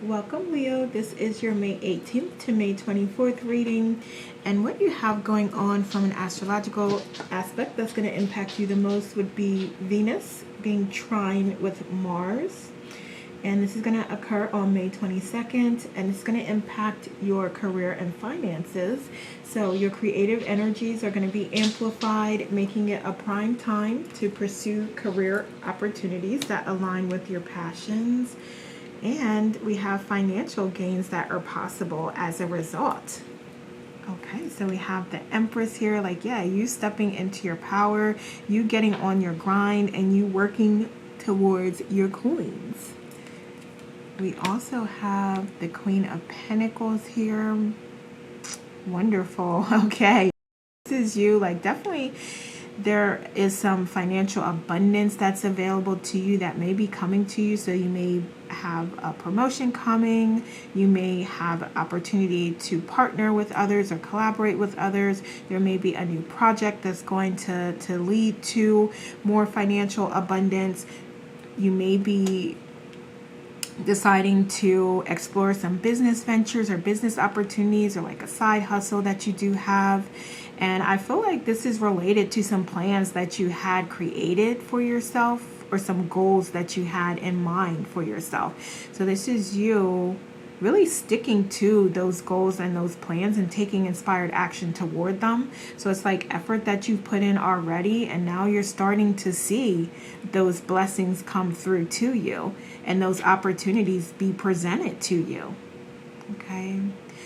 Welcome, Leo. This is your May 18th to May 24th reading. And what you have going on from an astrological aspect that's going to impact you the most would be Venus being trine with Mars. And this is going to occur on May 22nd, and it's going to impact your career and finances. So your creative energies are going to be amplified, making it a prime time to pursue career opportunities that align with your passions. And we have financial gains that are possible as a result. Okay, so we have the Empress here, like, yeah, you stepping into your power, you getting on your grind, and you working towards your coins. We also have the Queen of Pentacles here. Wonderful. Okay, this is you, like, definitely there is some financial abundance that's available to you that may be coming to you. So you may have a promotion coming, you may have opportunity to partner with others or collaborate with others. There may be a new project that's going to lead to more financial abundance. You may be deciding to explore some business ventures or business opportunities, or like a side hustle that you do have. And I feel like this is related to some plans that you had created for yourself, or some goals that you had in mind for yourself. So this is you really sticking to those goals and those plans and taking inspired action toward them. So it's like effort that you've put in already, and now you're starting to see those blessings come through to you and those opportunities be presented to you. Okay.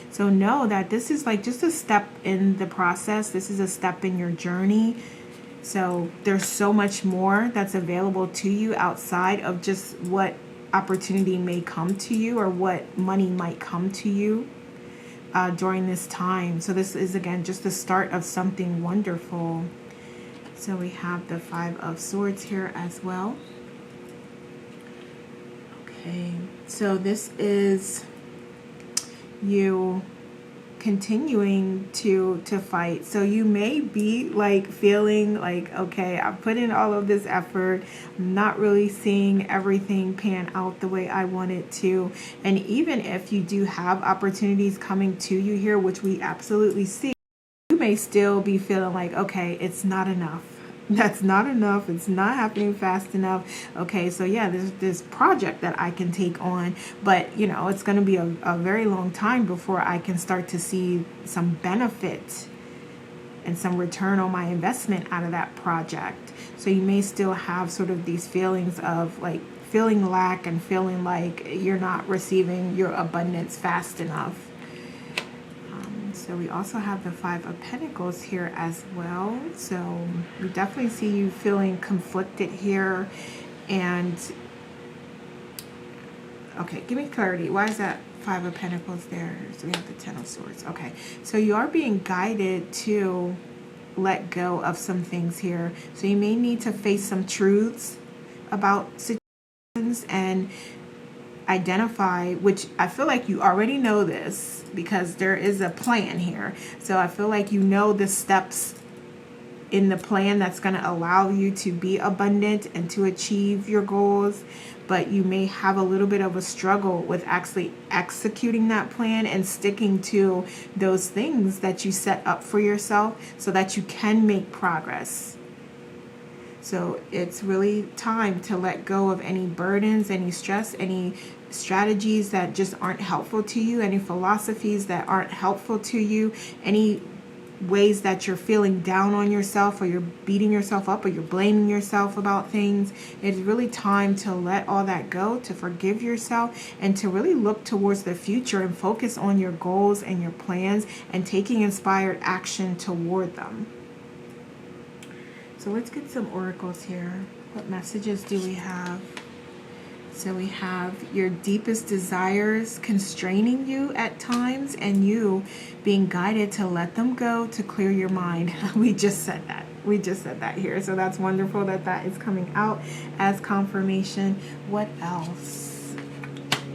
So know that this is like just a step in the process. This is a step in your journey. So there's so much more that's available to you outside of just what opportunity may come to you or what money might come to you during this time. So this is, again, just the start of something wonderful. So we have the Five of Swords here as well. Okay, so this is you continuing to fight. So you may be like feeling like, okay, I've put in all of this effort, I'm not really seeing everything pan out the way I want it to. And even if you do have opportunities coming to you here, which we absolutely see, you may still be feeling like, okay, it's not enough. That's not enough. It's not happening fast enough. Okay, so yeah, there's this project that I can take on, but you know, it's going to be a very long time before I can start to see some benefit and some return on my investment out of that project. So you may still have sort of these feelings of like feeling lack and feeling like you're not receiving your abundance fast enough. So we also have the Five of Pentacles here as well. So we definitely see you feeling conflicted here. And okay, give me clarity. Why is that Five of Pentacles there? So we have the Ten of Swords. Okay, so you are being guided to let go of some things here. So you may need to face some truths about situations and identify, which I feel like you already know this because there is a plan here. So I feel like you know the steps in the plan that's going to allow you to be abundant and to achieve your goals, but you may have a little bit of a struggle with actually executing that plan and sticking to those things that you set up for yourself so that you can make progress. So it's really time to let go of any burdens, any stress, any strategies that just aren't helpful to you, any philosophies that aren't helpful to you, any ways that you're feeling down on yourself, or you're beating yourself up, or you're blaming yourself about things. It's really time to let all that go, to forgive yourself, and to really look towards the future and focus on your goals and your plans and taking inspired action toward them. So let's get some oracles here. What messages do we have? So we have your deepest desires constraining you at times, and you being guided to let them go, to clear your mind. We just said that. We just said that here. So that's wonderful that that is coming out as confirmation. What else?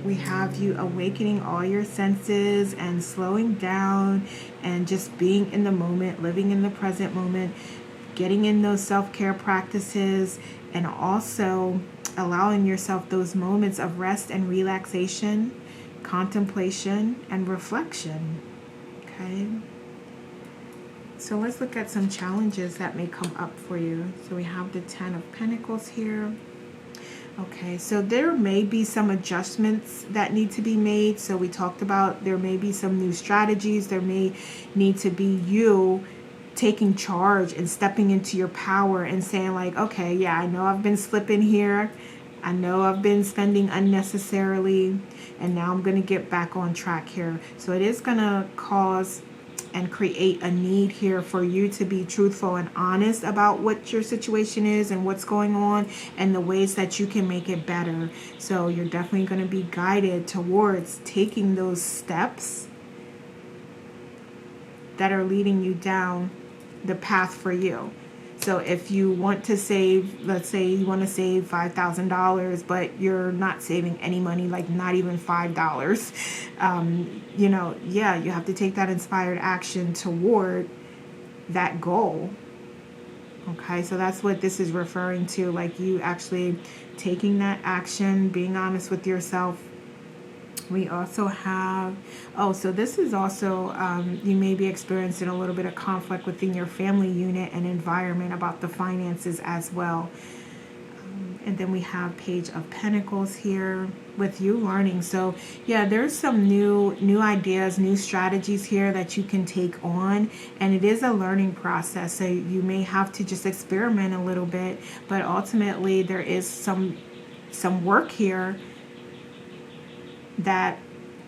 We have you awakening all your senses and slowing down and just being in the moment, living in the present moment, getting in those self-care practices, and also allowing yourself those moments of rest and relaxation contemplation and reflection. Okay. So let's look at some challenges that may come up for you. So we have the 10 of Pentacles here. Okay, so there may be some adjustments that need to be made. So we talked about there may be some new strategies. There may need to be you taking charge and stepping into your power and saying like, okay, yeah, I know I've been slipping here. I know I've been spending unnecessarily, and now I'm going to get back on track here. So it is going to cause and create a need here for you to be truthful and honest about what your situation is and what's going on and the ways that you can make it better. So you're definitely going to be guided towards taking those steps that are leading you down the path for you. So if you want to save, let's say you want to save $5,000, but you're not saving any money, like not even $5, you know, yeah, you have to take that inspired action toward that goal. Okay, so that's what this is referring to, like you actually taking that action, being honest with yourself. We also have, so this is also, you may be experiencing a little bit of conflict within your family unit and environment about the finances as well. And then we have Page of Pentacles here with you learning. So yeah, there's some new ideas, new strategies here that you can take on. And it is a learning process. So you may have to just experiment a little bit. But ultimately, there is some work here that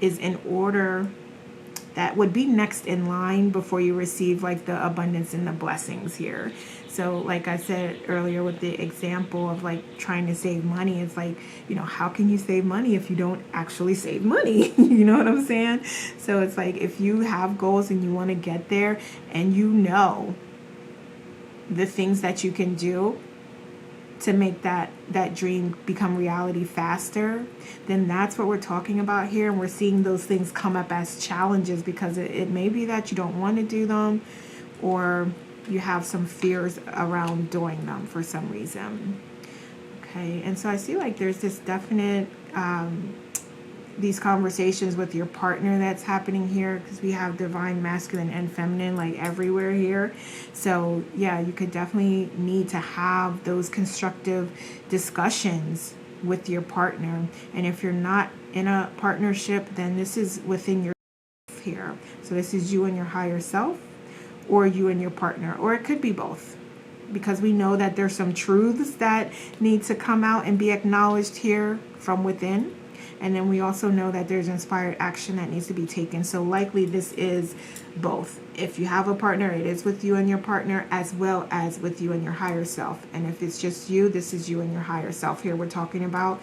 is in order, that would be next in line before you receive like the abundance and the blessings here. So like I said earlier with the example of like trying to save money, it's like, you know, how can you save money if you don't actually save money? You know what I'm saying? So it's like if you have goals and you want to get there and you know the things that you can do to make that dream become reality faster, then that's what we're talking about here. And we're seeing those things come up as challenges because it may be that you don't want to do them, or you have some fears around doing them for some reason. Okay, and so I see like there's this definite these conversations with your partner that's happening here, because we have divine masculine and feminine like everywhere here. So yeah, you could definitely need to have those constructive discussions with your partner. And if you're not in a partnership, then this is within your here. So this is you and your higher self, or you and your partner, or it could be both, because we know that there's some truths that need to come out and be acknowledged here from within. And then we also know that there's inspired action that needs to be taken. So likely this is both. If you have a partner, it is with you and your partner, as well as with you and your higher self. And if it's just you, this is you and your higher self. Here we're talking about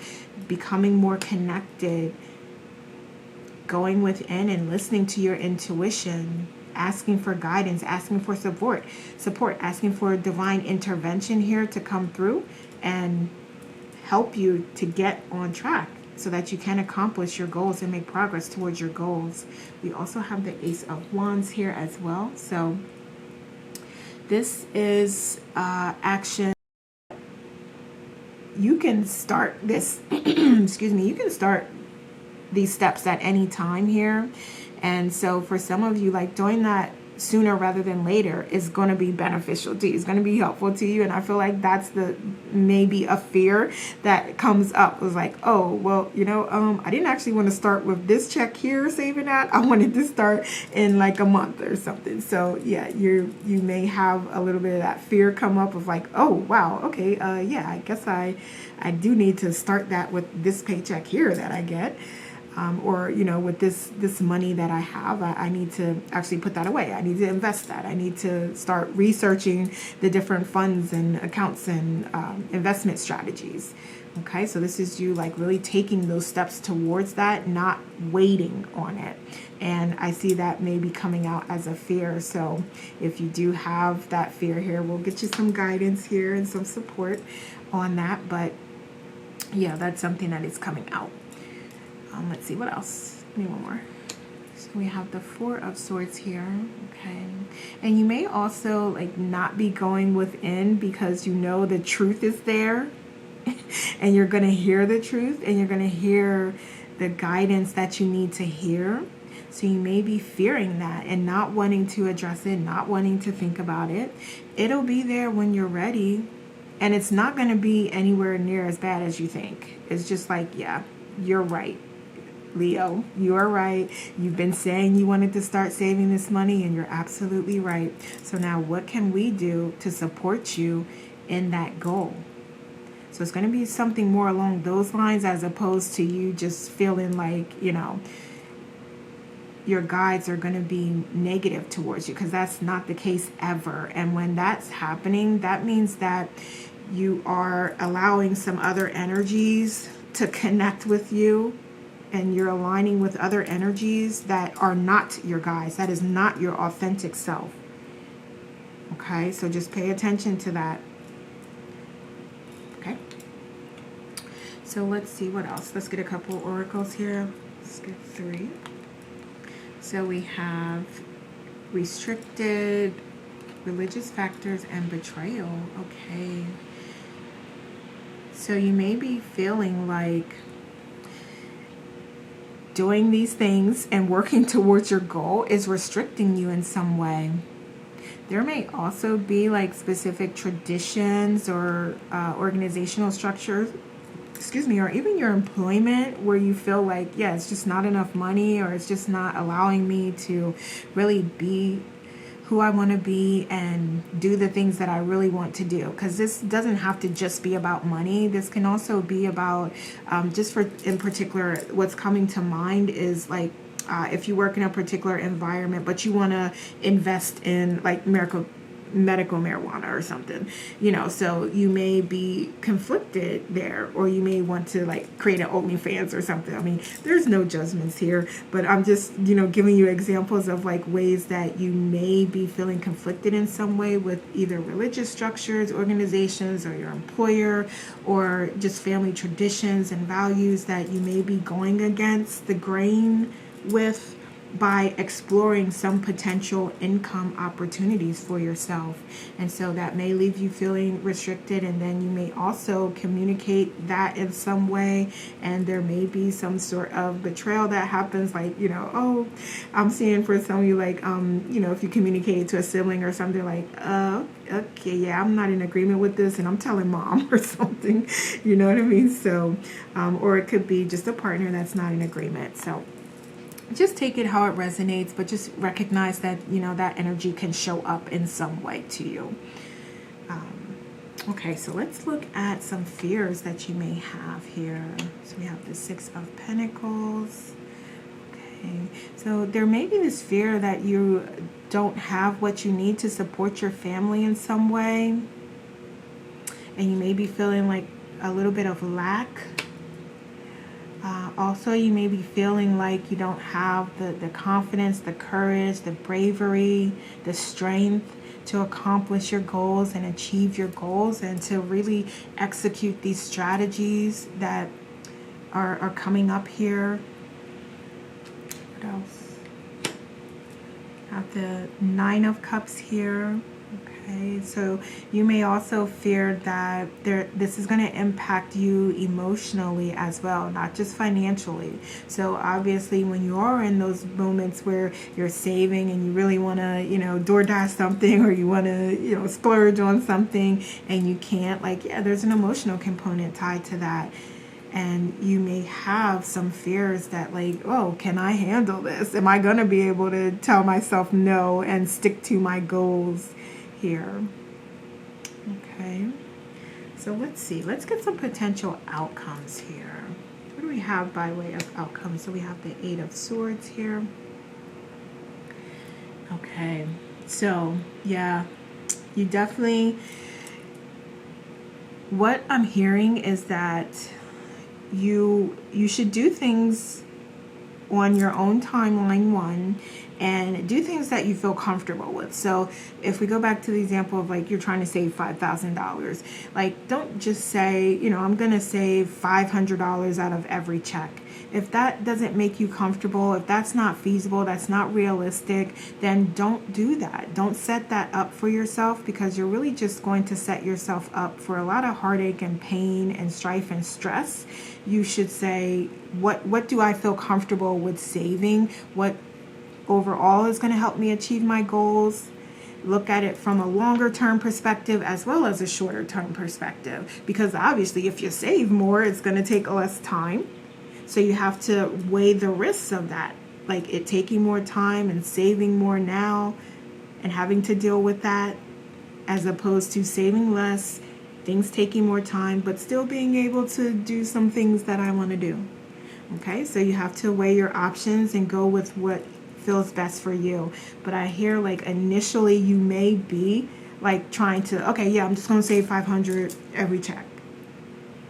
becoming more connected, going within and listening to your intuition, asking for guidance, asking for support, asking for divine intervention here to come through and help you to get on track, so that you can accomplish your goals and make progress towards your goals. We also have the Ace of Wands here as well. So this is action. You can start this, excuse me, you can start these steps at any time here. And so for some of you, like doing that sooner rather than later is going to be beneficial to you. It's going to be helpful to you. And I feel like that's maybe a fear that comes up. It was like, oh, well, you know, I didn't actually want to start with this check here, saving that. I wanted to start in like a month or something. So yeah, you may have a little bit of that fear come up of like, oh, wow, okay, yeah, I guess I do need to start that with this paycheck here that I get. Or, you know, with this money that I have, I need to actually put that away. I need to invest that. I need to start researching the different funds and accounts and investment strategies. Okay, so this is you like really taking those steps towards that, not waiting on it. And I see that maybe coming out as a fear. So if you do have that fear here, we'll get you some guidance here and some support on that. But yeah, that's something that is coming out. Let's see what else. Give me one more. So we have the Four of Swords here. Okay. And you may also like not be going within because you know the truth is there and you're going to hear the truth and you're going to hear the guidance that you need to hear. So you may be fearing that and not wanting to address it, not wanting to think about it. It'll be there when you're ready. And it's not going to be anywhere near as bad as you think. It's just like, yeah, you're right, Leo. You are right. You've been saying you wanted to start saving this money, and you're absolutely right. So now what can we do to support you in that goal? So it's going to be something more along those lines, as opposed to you just feeling like, you know, your guides are going to be negative towards you, because that's not the case ever. And when that's happening, that means that you are allowing some other energies to connect with you, and you're aligning with other energies that are not your guides. That is not your authentic self. Okay, so just pay attention to that. Okay, so let's see what else. Let's get a couple oracles here. Let's get 3. So we have restricted, religious factors, and betrayal. Okay. So you may be feeling like doing these things and working towards your goal is restricting you in some way. There may also be like specific traditions or organizational structures, or even your employment, where you feel like, yeah, it's just not enough money, or it's just not allowing me to really be who I want to be and do the things that I really want to do. Because this doesn't have to just be about money. This can also be about, in particular, what's coming to mind is like, if you work in a particular environment, but you want to invest in like medical marijuana or something, you know, so you may be conflicted there, or you may want to like create an OnlyFans or something. I mean, there's no judgments here, but I'm just, you know, giving you examples of like ways that you may be feeling conflicted in some way with either religious structures, organizations, or your employer, or just family traditions and values that you may be going against the grain with, by exploring some potential income opportunities for yourself. And so that may leave you feeling restricted, and then you may also communicate that in some way, and there may be some sort of betrayal that happens, like, you know, oh, I'm seeing for some of you, like, you know, if you communicate to a sibling or something, like, okay, yeah, I'm not in agreement with this, and I'm telling mom or something, you know what I mean? So, or it could be just a partner that's not in agreement. So just take it how it resonates, but just recognize that, you know, that energy can show up in some way to you. Okay, so let's look at some fears that you may have here. So we have the 6 of Pentacles. Okay, so there may be this fear that you don't have what you need to support your family in some way, and you may be feeling like a little bit of lack. Also, you may be feeling like you don't have the confidence, the courage, the bravery, the strength to accomplish your goals and achieve your goals, and to really execute these strategies that are coming up here. What else? Got the 9 of Cups here. Okay, so you may also fear that this is going to impact you emotionally as well, not just financially. So obviously, when you are in those moments where you're saving and you really want to, you know, DoorDash something, or you want to, you know, splurge on something, and you can't, like, yeah, there's an emotional component tied to that. And you may have some fears that, like, oh, can I handle this? Am I going to be able to tell myself no and stick to my goals here? Okay, so let's see. Let's get some potential outcomes here. What do we have by way of outcomes? So we have the 8 of Swords here. Okay, so yeah, you definitely, what I'm hearing is that you should do things on your own timeline, one, and do things that you feel comfortable with. So if we go back to the example of like you're trying to save $5,000, like don't just say, you know, I'm going to save $500 out of every check. If that doesn't make you comfortable, if that's not feasible, that's not realistic, then don't do that. Don't set that up for yourself, because you're really just going to set yourself up for a lot of heartache and pain and strife and stress. You should say, what do I feel comfortable with saving? What overall is going to help me achieve my goals? Look at it from a longer term perspective as well as a shorter term perspective, because obviously if you save more, it's going to take less time. So you have to weigh the risks of that, like it taking more time and saving more now and having to deal with that, as opposed to saving less, things taking more time, but still being able to do some things that I want to do. Okay, so you have to weigh your options and go with what feels best for you. But I hear like initially you may be like trying to, okay, yeah, I'm just going to save 500 every check.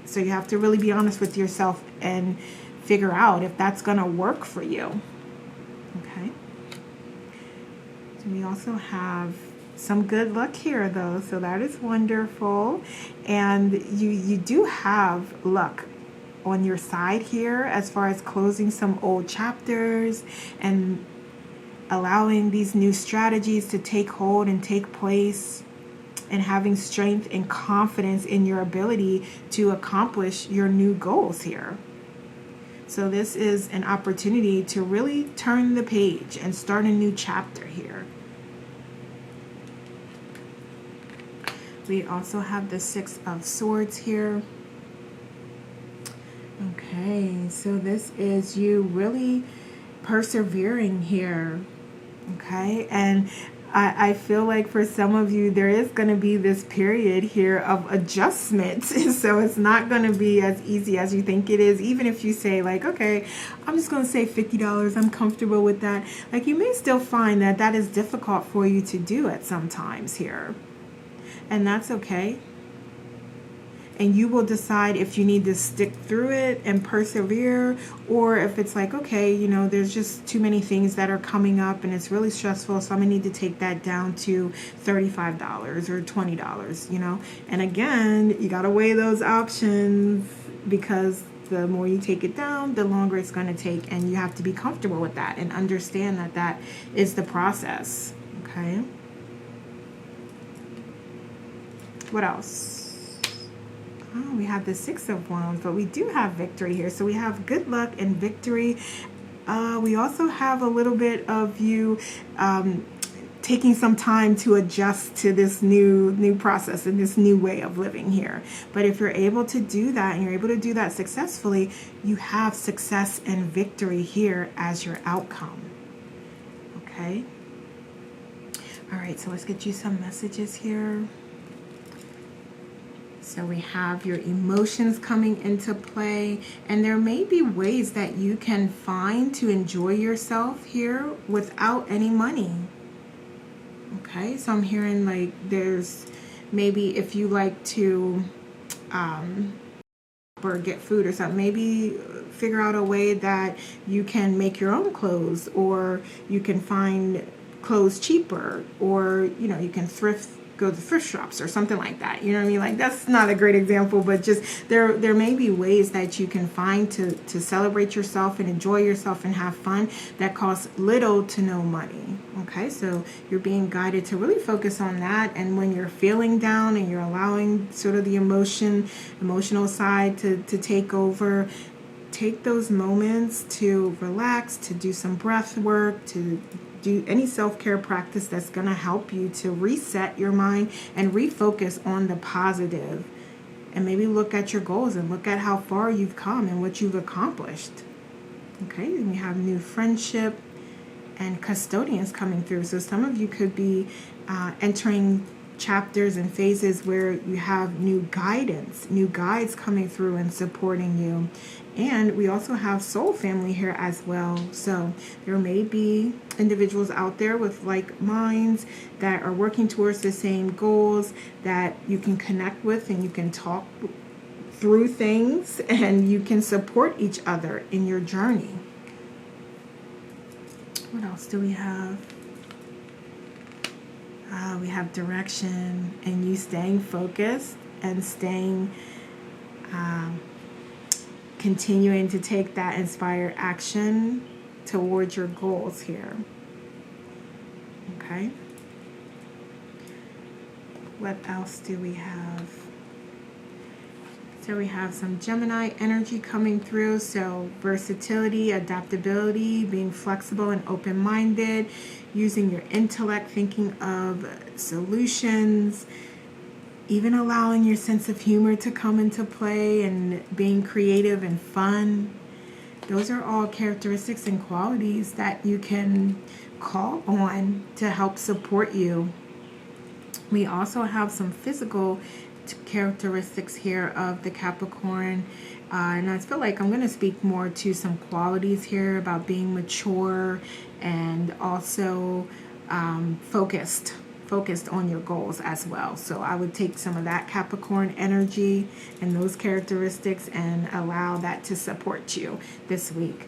So you have to really be honest with yourself and figure out if that's going to work for you. Okay. So we also have some good luck here though, so that is wonderful. And you do have luck on your side here as far as closing some old chapters and allowing these new strategies to take hold and take place, and having strength and confidence in your ability to accomplish your new goals here. So this is an opportunity to really turn the page and start a new chapter here. We also have the Six of Swords here. Okay, so this is you really persevering here. Okay, and I feel like for some of you, there is going to be this period here of adjustment. So it's not going to be as easy as you think it is. Even if you say like, okay, I'm just going to say $50. I'm comfortable with that. Like you may still find that that is difficult for you to do at some times here. And that's okay. And you will decide if you need to stick through it and persevere, or if it's like, okay, you know, there's just too many things that are coming up and it's really stressful, so I'm gonna need to take that down to $35 or $20, you know. And again, you gotta weigh those options, because the more you take it down, the longer it's gonna take, and you have to be comfortable with that and understand that that is the process. Okay. What else? Oh, we have the Six of Wands, but we do have victory here. So we have good luck and victory. We also have a little bit of you taking some time to adjust to this new process and this new way of living here. But if you're able to do that, and you're able to do that successfully, you have success and victory here as your outcome. Okay. All right, so let's get you some messages here. So we have your emotions coming into play, and there may be ways that you can find to enjoy yourself here without any money. Okay, so I'm hearing like there's maybe if you like to or get food or something, maybe figure out a way that you can make your own clothes, or you can find clothes cheaper, or you know, you can go to thrift shops or something like that. You know what I mean? Like that's not a great example, but just there may be ways that you can find to celebrate yourself and enjoy yourself and have fun that costs little to no money. Okay, so you're being guided to really focus on that. And when you're feeling down and you're allowing sort of the emotional side to take over, take those moments to relax, to do some breath work, to do any self-care practice that's going to help you to reset your mind and refocus on the positive, and maybe look at your goals and look at how far you've come and what you've accomplished. Okay, and we have new friendship and custodians coming through. So some of you could be entering chapters and phases where you have new guidance, new guides coming through and supporting you. And we also have soul family here as well. So there may be individuals out there with like minds that are working towards the same goals that you can connect with, and you can talk through things, and you can support each other in your journey. What else do we have? We have direction and you staying focused and staying, continuing to take that inspired action towards your goals here. Okay. What else do we have? So we have some Gemini energy coming through. So versatility, adaptability, being flexible and open-minded, using your intellect, thinking of solutions, even allowing your sense of humor to come into play and being creative and fun. Those are all characteristics and qualities that you can call on to help support you. We also have some physical characteristics here of the Capricorn, and I feel like I'm going to speak more to some qualities here about being mature and also focused on your goals as well. So I would take some of that Capricorn energy and those characteristics and allow that to support you this week.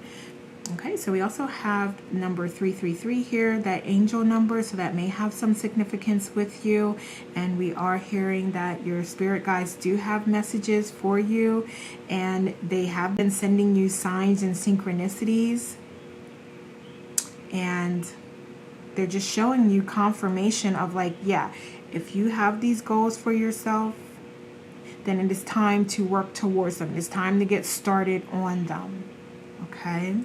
Okay, so we also have number 333 here, that angel number, so that may have some significance with you. And we are hearing that your spirit guides do have messages for you, and they have been sending you signs and synchronicities. And they're just showing you confirmation of like, yeah, if you have these goals for yourself, then it is time to work towards them. It's time to get started on them. Okay?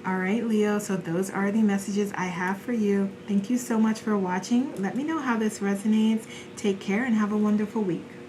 All right, Leo, so those are the messages I have for you. Thank you so much for watching. Let me know how this resonates. Take care and have a wonderful week.